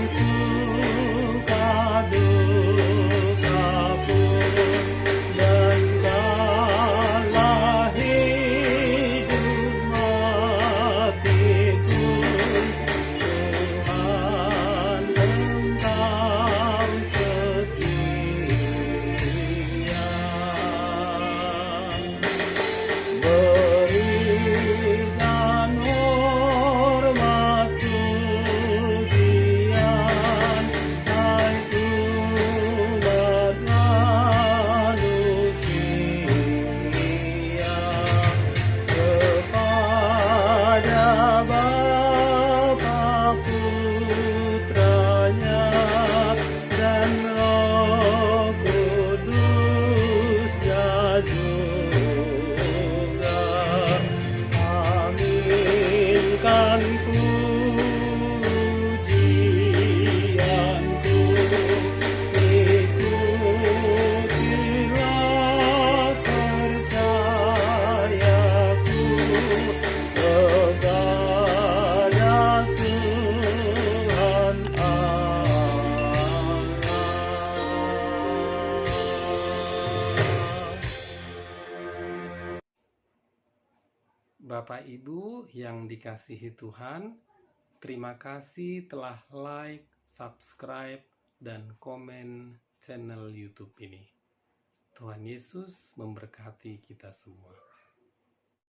suka duka pun, dan kala hidup mati pun, Tuhan Engkau setia. Berikan hormat pujian, hai umat manusia, kepada Bapa, Putranya, dan Roh Kudusnya juga. Aminkan pujianku, ikutilah percayaku kepada Tuhan Allah. Bapak Ibu yang dikasihi Tuhan, terima kasih telah like, subscribe, dan komen channel YouTube ini. Tuhan Yesus memberkati kita semua.